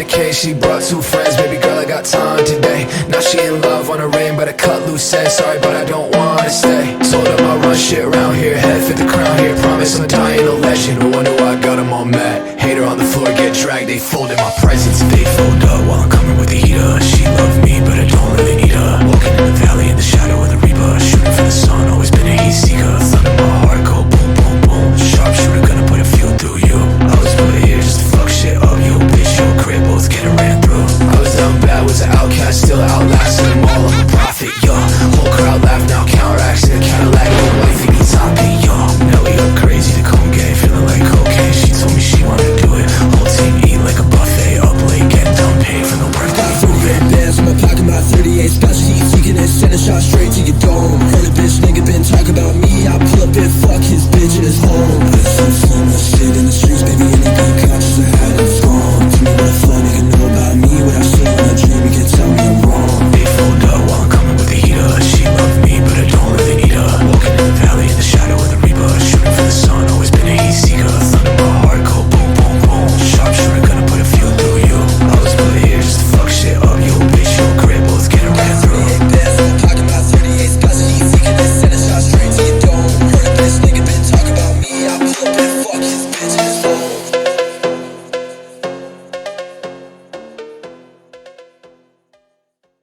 the case, she brought 2 friends. Baby girl, I got time today. Now she in love on a ring, but I cut loose, said sorry, but I don't wanna stay. Told him I run shit around here, head for the crown here. Promise I'm dying a legend, but wonder why I got him all mad. Hater on the floor, get dragged, they folded my presents. They fold up while I'm coming with the heater. She loved me, but I don't really need her. Walking in the valley in the shadow of the reaper. Shooting for the sun, always been a heat seeker. Thunder my heart, go boom, boom, boom. Sharpshooter, gonna put a few through you. I was put here just to fuck shit up. You bitch, your crib, both getting ran through. I was down bad, was an outcast, still outlasting them all. I'm a prophet, yo. Whole crowd laugh now, counteracts in a Cadillac. No life, he be topping, yo. Now we up crazy, the cone gang, feeling like cocaine. She told me she wanted to do it. Whole team eat like a buffet, up late, getting done paid for the work. Got 38 bands in my pocket, my 38 special heat seeking it, send a shot straight to your dome. Heard a bitch nigga been talking about me, I pull up and fuck his bitch in his home. But some slim shit in the streets, baby, anything conscious I had, it's gone. Tell me what